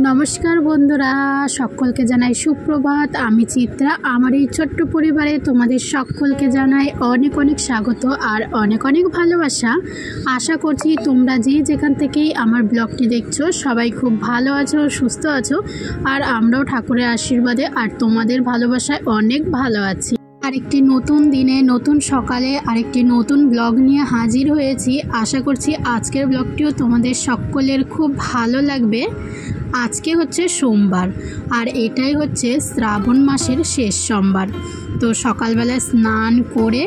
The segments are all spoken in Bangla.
নমস্কার বন্ধুরা, সকলকে জানাই সুপ্রভাত। আমি চিত্রা। আমার এই ছোট্ট পরিবারে তোমাদের সকলকে জানাই অনেক অনেক স্বাগত আর অনেক অনেক ভালোবাসা। আশা করছি তোমরা যে যেখান থেকেই আমার ব্লগটি দেখছো সবাই খুব ভালো আছো, সুস্থ আছো, আর আমরাও ঠাকুরের আশীর্বাদে আর তোমাদের ভালোবাসায় অনেক ভালো আছি। আরেকটি নতুন দিনে নতুন সকালে আরেকটি নতুন ব্লগ নিয়ে হাজির হয়েছি। আশা করছি আজকের ব্লগটিও তোমাদের সকলের খুব ভালো লাগবে। আজকে হচ্ছে সোমবার আর এটাই হচ্ছে শ্রাবণ মাসের শেষ সোমবার। তো সকালবেলা স্নান করে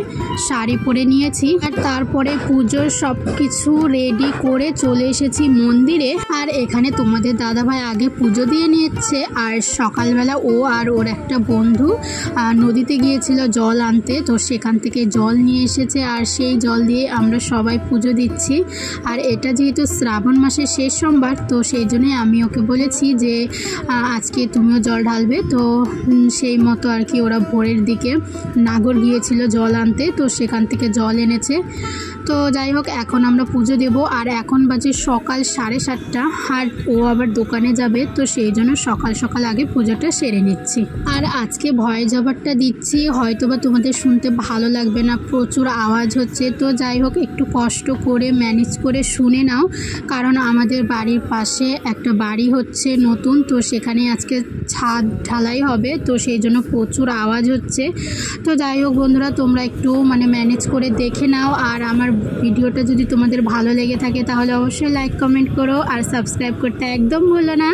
শাড়ি পরে নিয়েছি আর তারপরে পুজোর সব কিছু রেডি করে চলে এসেছি মন্দিরে। আর এখানে তোমাদের দাদাভাই আগে পুজো দিয়ে নিচ্ছে আর সকালবেলা ও আর ওর একটা বন্ধু নদীতে গিয়েছিল জল আনতে, তো সেখান থেকে জল নিয়ে এসেছে আর সেই জল দিয়ে আমরা সবাই পুজো দিচ্ছি। আর এটা যেহেতু শ্রাবণ মাসের শেষ সোমবার, তো সেই জন্যই আমি ওকে বলেছি যে আজকে তুমিও জল ঢালবে। তো সেই মতো আর কি ওরা ভোরের দিকে নাগর গিয়েছিল জল আনতে, তো সেখান থেকে জল এনেছে। তো যাই হোক, এখন আমরা পুজো দেব আর এখন বাজে সকাল 7:30 আর ও আবার দোকানে যাবে, তো সেই জন্য সকাল সকাল আগে পুজোটা সেরে নিচ্ছি। আর আজকে ভয়েস ওভারটা দিচ্ছি, হয়তোবা তোমাদের শুনতে ভালো লাগবে না, প্রচুর আওয়াজ হচ্ছে। তো যাই হোক, একটু কষ্ট করে ম্যানেজ করে শুনে নাও, কারণ আমাদের বাড়ির পাশে একটা বাড়ি হচ্ছে নতুন, তো সেখানে আজকে ছাদ ঢালাই হবে, তো সেই জন্য প্রচুর আওয়াজ হচ্ছে। তো যাই হোক বন্ধুরা, তোমরা একটু ম্যানেজ করে দেখে নাও। আর আমার ভিডিওটা যদি তোমাদের ভালো লেগে থাকে তাহলে অবশ্যই লাইক কমেন্ট করো আর সাবস্ক্রাইব করতে একদম ভুলো না।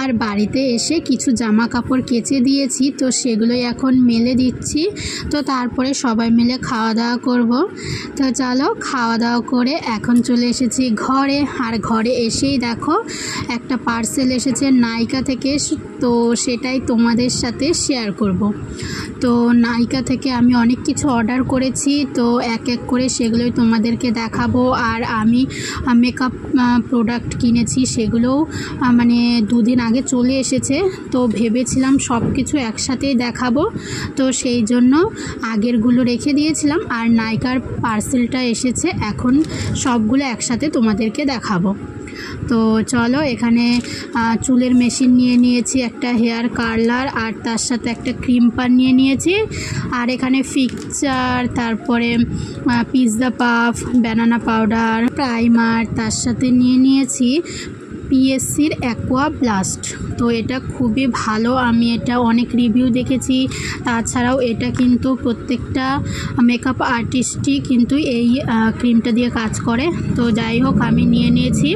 আর বাড়িতে এসে কিছু জামা কাপড় কেচে দিয়েছি, তো সেগুলোই এখন মেলে দিচ্ছি। তো তারপরে সবাই মিলে খাওয়া দাওয়া করব। তো চলো, খাওয়া দাওয়া করে এখন চলে এসেছি ঘরে। আর ঘরে এসেই দেখো একটা পার্সেল এসেছে নাইকা থেকে, তো সেটাই তোমাদের সাথে শেয়ার করব। তো নাইকা থেকে আমি অনেক কিছু অর্ডার করেছি, তো এক এক করে সেগুলোই তোমাদেরকে দেখাবো। আর আমি মেকআপ প্রোডাক্ট কিনেছি, সেগুলোও 2 দিন আগে চলে এসেছে, তো ভেবেছিলাম সব কিছু একসাথেই দেখাবো, তো সেই জন্য আগেরগুলো রেখে দিয়েছিলাম। আর নাইকার পার্সেলটা এসেছে, এখন সবগুলো একসাথে তোমাদেরকে দেখাবো। তো চলো, এখানে চুলের মেশিন নিয়ে নিয়েছি, একটা হেয়ার কার্লার, আর তার সাথে একটা ক্রিম পান নিয়ে নিয়েছি। আর এখানে ফিক্সার, তারপরে pizza puff, banana powder, primer, তার সাথে নিয়ে নিয়েছি পিএসসির অ্যাকোয়া ব্লাস্ট। তো এটা খুবই ভালো, আমি এটা অনেক রিভিউ দেখেছি। তাছাড়াও এটা কিন্তু প্রত্যেকটা মেকআপ আর্টিস্টই কিন্তু এই ক্রিমটা দিয়ে কাজ করে। তো যাই হোক, আমি নিয়ে নিয়েছি।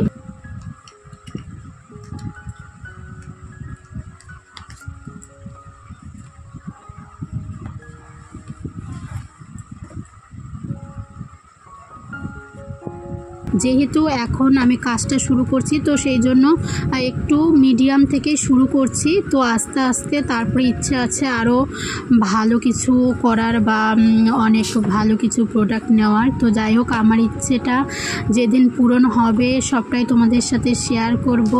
যেহেতু এখন আমি কাজটা শুরু করছি, তো সেই জন্য একটু মিডিয়াম থেকে শুরু করছি। তো আস্তে আস্তে তারপরে ইচ্ছে আছে আরও ভালো কিছু করার বা অনেক ভালো কিছু প্রোডাক্ট নেওয়ার। তো যাই হোক, আমার ইচ্ছেটা যেদিন পূরণ হবে সবটাই তোমাদের সাথে শেয়ার করব।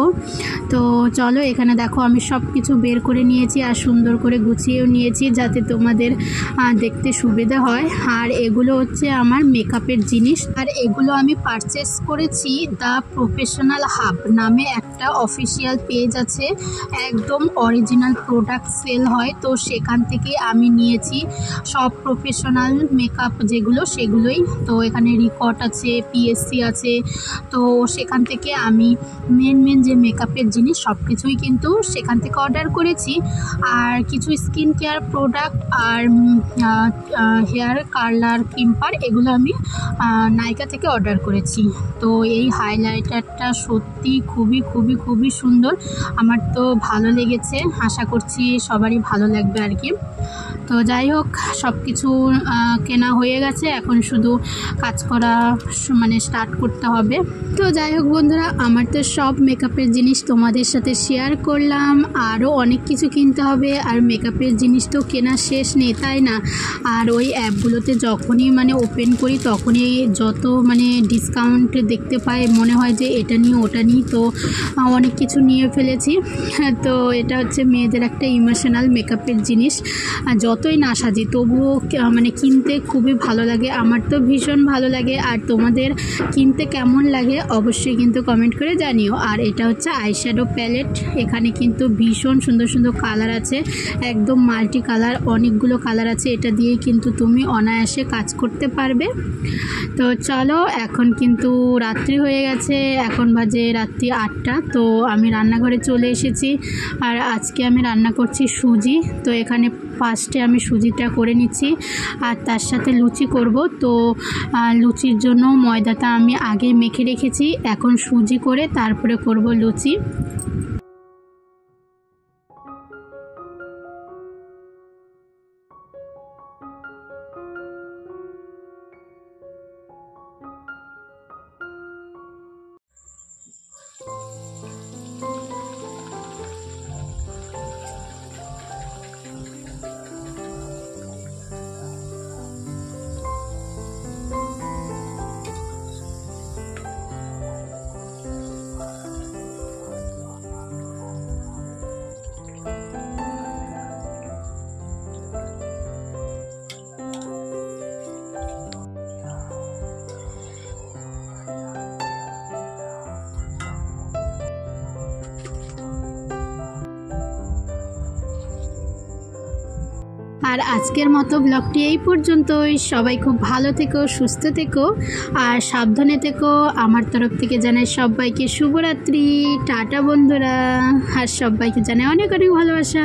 তো চলো, এখানে দেখো আমি সব কিছু বের করে নিয়েছি আর সুন্দর করে গুছিয়েও নিয়েছি যাতে তোমাদের দেখতে সুবিধা হয়। আর এগুলো হচ্ছে আমার মেকআপের জিনিস, আর এগুলো আমি পারচেস করেছি দ্য প্রফেশনাল হাব নামে একটা অফিসিয়াল পেজ আছে, একদম অরিজিনাল প্রোডাক্ট সেল হয়। তো সেখান থেকে আমি নিয়েছি সব প্রফেশনাল মেকআপ যেগুলো, সেগুলোই। তো এখানে রিকট আছে, পিএসসি আছে। তো সেখান থেকে আমি মেন যে মেকআপের জিনিস সব কিছুই কিন্তু সেখান থেকে অর্ডার করেছি। আর কিছু স্কিন কেয়ার প্রোডাক্ট আর হেয়ার কার্লার, ক্রিম্পার, এগুলো আমি নাইকা থেকে অর্ডার করেছি। তো এই হাইলাইটারটা সত্যি খুবই সুন্দর, আমার তো ভালো লেগেছে, আশা করছি সবারই ভালো লাগবে আর কি। তো যাই হোক, সব কিছু কেনা হয়ে গেছে, এখন শুধু কাজ করা মানে স্টার্ট করতে হবে। তো যাই হোক বন্ধুরা, আমার তো সব মেকআপের জিনিস তোমাদের সাথে শেয়ার করলাম। আরও অনেক কিছু কিনতে হবে, আর মেকআপের জিনিস তো কেনা শেষ নেই, তাই না? আর ওই অ্যাপগুলোতে যখনই মানে ওপেন করি তখনই যত মানে ডিসকাউন্ট দেখতে পাই, মনে হয় যে এটা নিই ওটা নিই। তো অনেক কিছু নিয়ে ফেলেছি। তো এটা হচ্ছে মেয়েদের একটা ইমোশনাল মেকআপের জিনিস, যতই না সাজি তবুও মানে কিনতে খুবই ভালো লাগে, আমার তো ভীষণ ভালো লাগে। আর তোমাদের কিনতে কেমন লাগে অবশ্যই কিন্তু কমেন্ট করে জানিও। আর এটা হচ্ছে আইশ্যাডো প্যালেট, এখানে কিন্তু ভীষণ সুন্দর কালার আছে, একদম মাল্টি কালার, অনেকগুলো কালার আছে। এটা দিয়েই কিন্তু তুমি অনায়াসে কাজ করতে পারবে। তো চলো, এখন কিন্তু রাত্রি হয়ে গেছে, এখন বাজে রাত্রি 8টা। তো আমি রান্নাঘরে চলে এসেছি, আর আজকে আমি রান্না করছি সুজি। তো এখানে ফার্স্টে আমি সুজিটা করে নিচ্ছি, আর তার সাথে লুচি করব। তো লুচির জন্য ময়দাটা আমি আগে মেখে রেখেছি, এখন সুজি করে তারপরে করব লুচি। আর আজকের মতো ব্লগটি এই পর্যন্তই। সবাই খুব ভালো থেকো, সুস্থ থেকো আর সাবধানে থেকো। আমার তরফ থেকে জানাই সবাইকে শুভরাত্রি, টাটা বন্ধুরা, আর সবাইকে জানাই অনেক ভালোবাসা।